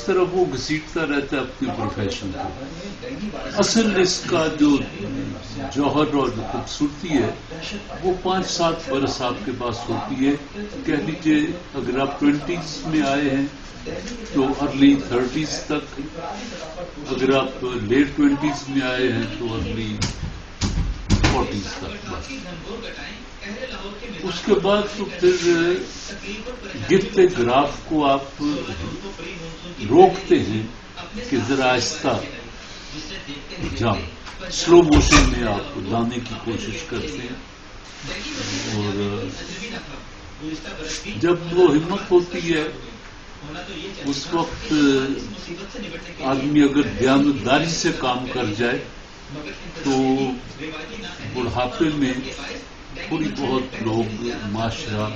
طرف وہ گھسیٹتا رہتا ہے اپنے پروفیشن کو. اصل اس کا جو جوہر اور خوبصورتی ہے وہ 5-7 برس آپ کے پاس ہوتی ہے. کہہ لیجیے اگر آپ 20s میں آئے ہیں تو ارلی 30s تک، اگر آپ لیٹ 20s میں آئے ہیں تو ارلی 40s تک. بس اس کے بعد تو پھر گرتے گراف کو آپ روکتے ہیں کہ ذرا آہستہ جام، سلو موشن میں آپ لانے کی کوشش کرتے ہیں. اور جب وہ ہمت ہوتی ہے اس وقت آدمی اگر دیانتداری سے کام کر جائے تو بڑھاپے میں تھوڑی بہت لوگ معاشرہ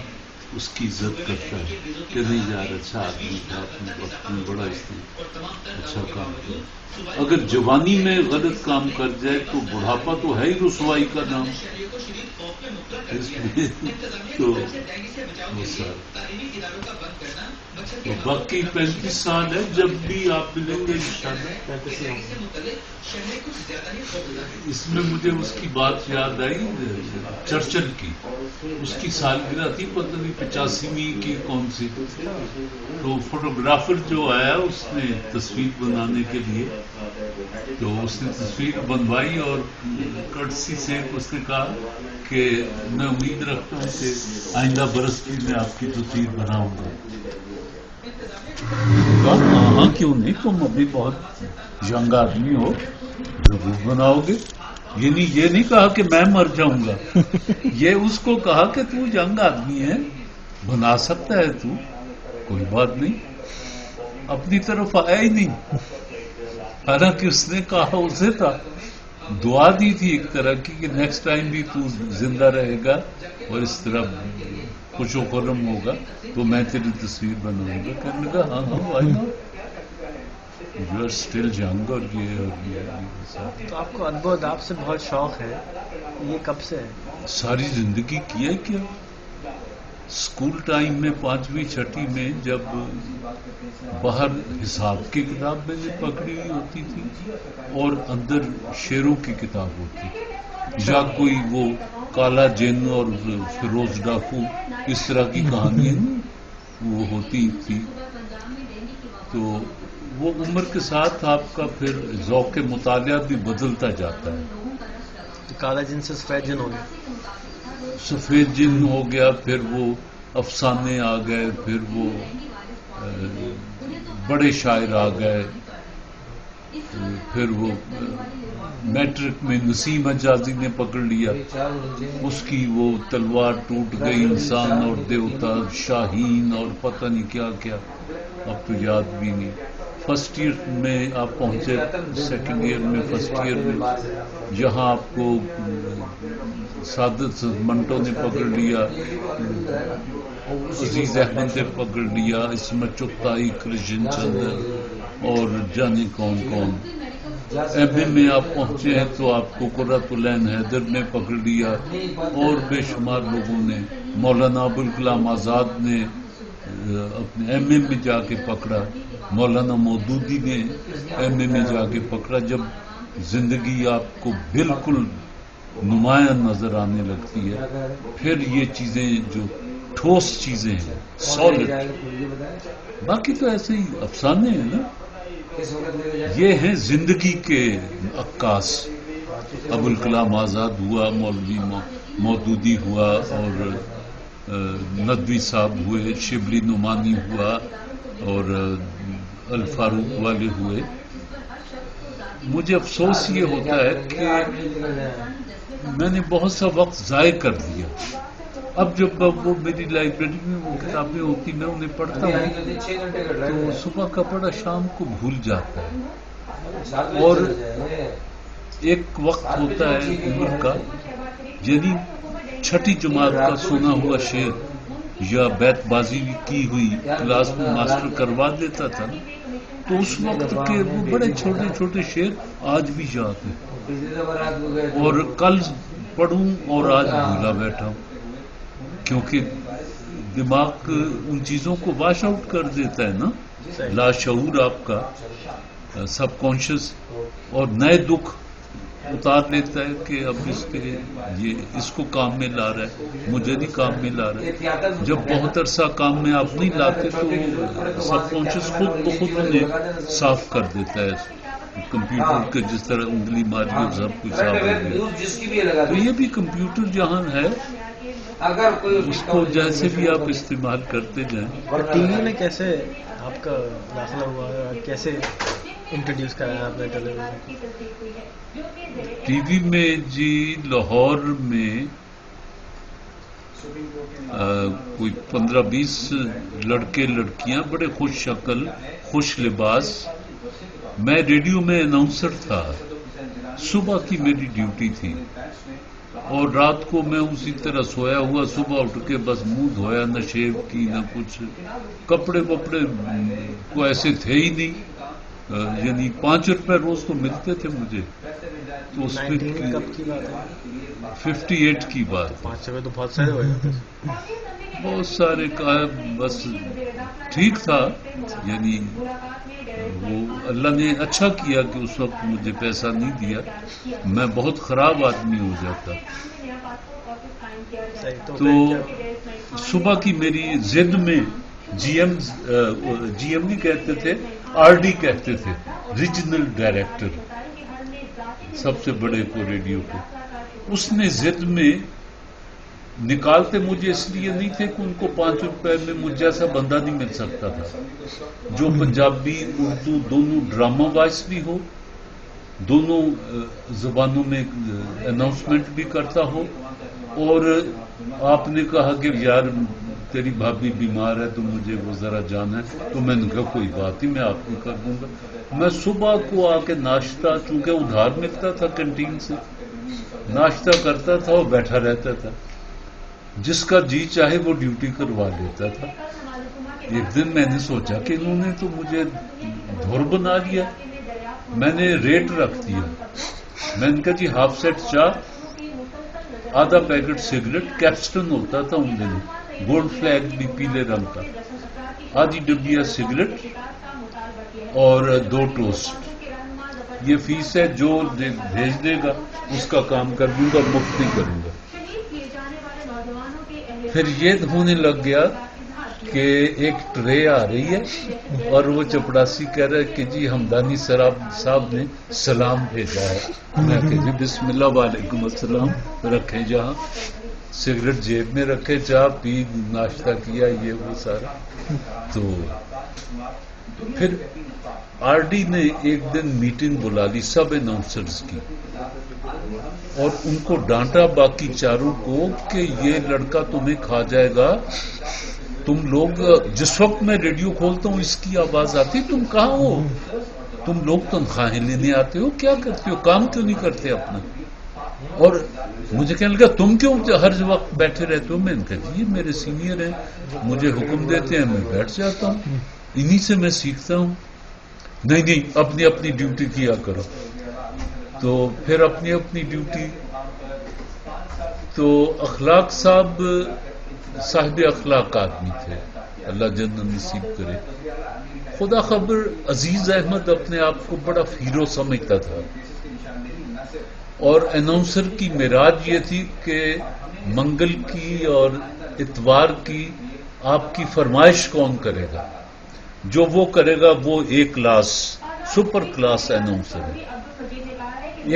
اس کی عزت کرتا ہے کہ نہیں یار اچھا آدمی تھا، اپنے وقت میں بڑا اس نے اچھا کام کیا. اگر جوانی میں غلط کام کر جائے تو بڑھاپا تو ہے ہی رسوائی کا نام. اس میں تو باقی 35 سال ہے. جب بھی آپ ملیں گے انشاءاللہ. اس میں مجھے اس کی بات یاد آئی چرچل کی، اس کی سالگرہ تھی، پتہ نہیں 85ویں کی کون سی. تو فوٹوگرافر جو آیا اس نے تصویر بنانے کے لیے، تو اس نے تصویر بنوائی اور کٹسی سے اس نے کہا کہ میں امید رکھتا ہوں کہ آئندہ برس بھی میں آپ کی تصویر بناؤں گا. ہاں کیوں نہیں، تم ابھی بہت ینگ آدمی ہو، ضرور بناؤ گے. یہ نہیں کہا کہ میں مر جاؤں گا، یہ اس کو کہا کہ تو ینگ آدمی ہے، بنا سکتا ہے تو، کوئی بات نہیں. اپنی طرف آیا ہی نہیں، حالانکہ اس نے کہا اسے تھا، دعا دی تھی ایک طرح کی کہ نیکسٹ ٹائم بھی تو زندہ رہے گا اور اس طرح خوش و خرم ہوگا تو میں تیری تصویر بناؤں گا. کہنے لگا ہاں why not, you are still young. اور تو آپ کو ادب و اداب سے بہت شوق ہے، یہ کب سے ہے؟ ساری زندگی کیا کیا. اسکول ٹائم میں 5ویں 6ٹھی میں جب باہر حساب کی کتاب میں نے پکڑی ہوئی ہوتی تھی اور اندر شعروں کی کتاب ہوتی تھی، یا کوئی وہ کالا جن اور فیروز ڈاکو اس طرح کی کہانیاں وہ ہوتی تھی. تو وہ عمر کے ساتھ آپ کا پھر ذوق مطالعہ بھی بدلتا جاتا ہے. کالا جن سے سفید جن ہو گیا، سفید جن ہو گیا، پھر وہ افسانے آ گئے، پھر وہ بڑے شاعر آ گئے، پھر وہ میٹرک میں نسیم حجازی نے پکڑ لیا، اس کی وہ تلوار ٹوٹ گئی، انسان اور دیوتا، شاہین اور پتہ نہیں کیا کیا، اب تو یاد بھی نہیں. فرسٹ ایئر میں آپ پہنچے، سیکنڈ ایئر میں، فرسٹ ایئر میں یہاں آپ کو سعادت منٹو نے پکڑ لیا، عزیز احمد نے پکڑ لیا، عصمت چغتائی، کرشن چندر اور جانے کون کون. ایم اے میں آپ پہنچے ہیں تو آپ کو قرۃ العین حیدر نے پکڑ لیا اور بے شمار لوگوں نے. مولانا ابوالکلام آزاد نے اپنے ایم اے میں جا کے پکڑا، مولانا مودودی نے ایم اے میں جا کے پکڑا. جب زندگی آپ کو بالکل نمایاں نظر آنے لگتی ہے پھر یہ چیزیں جو ٹھوس چیزیں ہیں، سالڈ، باقی تو ایسے ہی افسانے ہیں نا. یہ ہیں زندگی کے عکاس. ابوالکلام آزاد ہوا، مولوی مودودی ہوا، اور ندوی صاحب ہوئے، شبلی نعمانی ہوا، اور الفاروق والے ہوئے. مجھے افسوس یہ ہوتا ہے کہ میں نے بہت سا وقت ضائع کر دیا. اب جب وہ میری لائبریری میں وہ کتابیں ہوتی میں انہیں پڑھتا ہوں تو صبح کا پڑھا شام کو بھول جاتا ہے. اور ایک وقت ہوتا ہے عمر کا، یعنی 6ٹھی جماعت کا سنا ہوا شعر یا بیت بازی کی ہوئی کلاس میں ماسٹر کروا دیتا تھا، تو اس وقت کے وہ بڑے چھوٹے چھوٹے شعر آج بھی یاد ہیں، اور کل پڑھوں اور آج بھولا بیٹھا ہوں، کیونکہ دماغ ان چیزوں کو واش آؤٹ کر دیتا ہے نا. لاشعور آپ کا سب کانشیس، اور نئے دکھ اتار لیتا ہے کہ اب اس کو کام میں لا رہا ہے، مجھے نہیں کام میں لا رہا ہے۔ جب بہت عرصہ کام میں آپ نہیں لاتے تو سب کانشیس خود بخود انہیں صاف کر دیتا ہے، کمپیوٹر کے جس طرح انگلی ماری اور سب کچھ صاف ہو گیا۔ تو یہ بھی کمپیوٹر جہاں ہے اس کو جیسے بھی آپ استعمال کرتے جائیں۔ اور ٹی وی میں کیسے آپ کا داخلہ ہوا ہے اور کیسے انٹروڈیوس کرایا آپ نے ٹیلی ویژن؟ ٹی وی میں جی لاہور میں کوئی 15-20 لڑکے لڑکیاں بڑے خوش شکل خوش لباس، میں ریڈیو میں اناؤنسر تھا، صبح کی میری ڈیوٹی تھی اور رات کو میں اسی طرح سویا ہوا، صبح اٹھ کے بس منہ دھویا، نہ شیو کی نہ کچھ، کپڑے وپڑے کو ایسے تھے ہی نہیں، یعنی 5 روپے روز تو ملتے تھے مجھے، تو اس میں کب کی بات ہے؟ 58 کی بات، 5 روپے تو بہت سارے ہو جاتے، بہت سارے کا بس ٹھیک تھا، یعنی وہ اللہ نے اچھا کیا کہ اس وقت مجھے پیسہ نہیں دیا، میں بہت خراب آدمی ہو جاتا۔ تو صبح کی میری ضد میں جی ایم نہیں کہتے تھے، آر ڈی کہتے تھے، ریجنل ڈائریکٹر سب سے بڑے کو ریڈیو کو، اس نے ضد میں نکالتے مجھے اس لیے نہیں تھے کہ ان کو 5 روپے میں مجھ جیسا بندہ نہیں مل سکتا تھا جو پنجابی اردو دونوں ڈرامہ وائس بھی ہو، دونوں زبانوں میں اناؤنسمنٹ بھی کرتا ہو، اور آپ نے کہا کہ یار تیری بھابھی بیمار ہے تو مجھے وہ ذرا جانا ہے، تو میں نے کہا کوئی بات نہیں، میں آپ کو کر دوں گا۔ میں صبح کو آ کے ناشتہ، چونکہ ادھار ملتا تھا کینٹین سے، ناشتہ کرتا تھا اور بیٹھا رہتا تھا، جس کا جی چاہے وہ ڈیوٹی کروا لیتا تھا۔ ایک دن میں نے سوچا کہ انہوں نے تو مجھے دھور بنا لیا، میں نے ریٹ رکھ دیا، میں نے کہا جی ہاف سیٹ چاہ، آدھا پیکٹ سگریٹ، کیپسٹن ہوتا تھا ان دنوں، گولڈ فلیگ بھی پیلے رنگ کا، آدھی ڈبیا سگریٹ اور 2 ٹوسٹ، یہ فیس ہے، جو بھیج دے گا اس کا کام کر دوں گا، مفت نہیں کروں گا۔ پھر یہ ہونے لگ گیا کہ ایک ٹرے آ رہی ہے اور وہ چپڑاسی کہہ رہا ہے کہ جی ہمدانی صاحب نے سلام بھیجا ہے، میں کہ جی بسم اللہ وعلیکم السلام، رکھے جہاں، سگریٹ جیب میں رکھے، چائے پی، ناشتہ کیا، یہ وہ سارا۔ تو پھر آر ڈی نے ایک دن میٹنگ بلا لی سب اناؤنسرز کی، اور ان کو ڈانٹا باقی چاروں کو کہ یہ لڑکا تمہیں کھا جائے گا، تم لوگ جس وقت میں ریڈیو کھولتا ہوں اس کی آواز آتی، تم کہاں ہو، تم لوگ تنخواہیں لینے آتے ہو، کیا کرتے ہو، کام کیوں نہیں کرتے اپنا؟ اور مجھے کہنے لگا تم کیوں ہر وقت بیٹھے رہتے ہو؟ میں نے کہا جی میرے سینئر ہیں، مجھے حکم دیتے ہیں، میں بیٹھ جاتا ہوں، انہی سے میں سیکھتا ہوں۔ نہیں اپنی اپنی ڈیوٹی کیا کرو۔ تو پھر اپنی اپنی ڈیوٹی، تو اخلاق صاحب اخلاق آدمی تھے، اللہ جنت نصیب کرے۔ خدا خبر عزیز احمد اپنے آپ کو بڑا ہیرو سمجھتا تھا، اور اناؤنسر کی معراج یہ تھی کہ منگل کی اور اتوار کی آپ کی فرمائش کون کرے گا، جو وہ کرے گا وہ ایک کلاس، سپر کلاس اناؤنسر ہے۔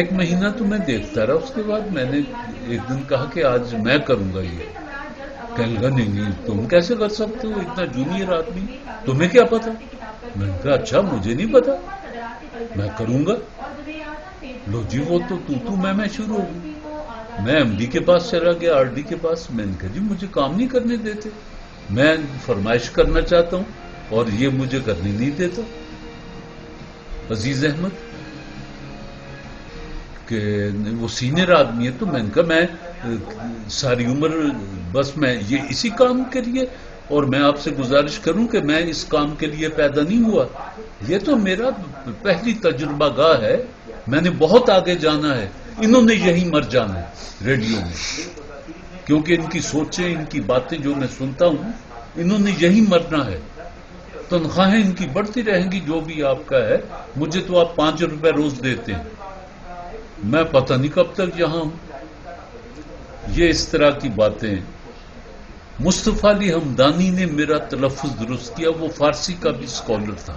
1 مہینہ تو میں دیکھتا رہا، اس کے بعد میں نے ایک دن کہا کہ آج میں کروں گا یہ، کہنے لگا نہیں تم کیسے کر سکتے ہو، اتنا جونیئر آدمی، تمہیں کیا پتا؟ میں نے کہا اچھا مجھے نہیں پتا، میں کروں گا۔ لو جی وہ تو میں شروع ہو گئی، میں ایم ڈی کے پاس چلا گیا، آر ڈی کے پاس، میں نے کہا جی مجھے کام نہیں کرنے دیتے، میں فرمائش کرنا چاہتا ہوں اور یہ مجھے کرنے نہیں دیتا۔ عزیز احمد کہ وہ سینئر آدمی ہے، تو میں نے کہا میں ساری عمر بس میں یہ اسی کام کے لیے، اور میں آپ سے گزارش کروں کہ میں اس کام کے لیے پیدا نہیں ہوا، یہ تو میرا پہلی تجربہ گاہ ہے، میں نے بہت آگے جانا ہے، انہوں نے یہی مر جانا ہے ریڈیو میں، کیونکہ ان کی سوچیں، ان کی باتیں جو میں سنتا ہوں، انہوں نے یہی مرنا ہے۔ تنخواہیں ان کی بڑھتی رہیں گی جو بھی آپ کا ہے. مجھے تو آپ 5 روپے روز دیتے ہیں, میں پتہ نہیں کب تک یہاں ہوں. یہ اس طرح کی باتیں. مصطفیٰ علی ہمدانی نے میرا تلفظ درست کیا, وہ فارسی کا بھی اسکالر تھا.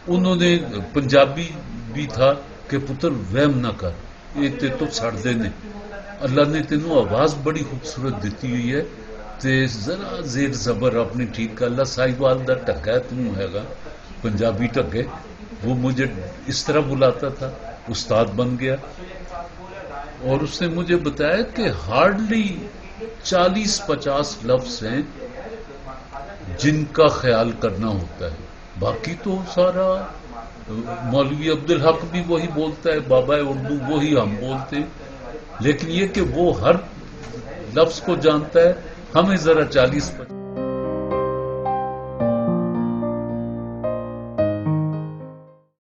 انہوں نے پنجابی بھی تھا کہ پتر وہم نہ کر, یہ تے تو سڑ دینے, اللہ نے تینوں آواز بڑی خوبصورت دیتی ہوئی ہے, تے ذرا زیر زبر اپنی ٹھیک کر لا. ساہیوال دا ٹگا تینوں ہے گا, پنجابی ٹگے. وہ مجھے اس طرح بلاتا تھا, استاد بن گیا. اور اس نے مجھے بتایا کہ ہارڈلی 40-50 لفظ ہیں جن کا خیال کرنا ہوتا ہے, باقی تو سارا مولوی عبدالحق بھی وہی بولتا ہے, بابا اردو وہی ہم بولتے ہیں. لیکن یہ کہ وہ ہر لفظ کو جانتا ہے, ہمیں ذرا 40-50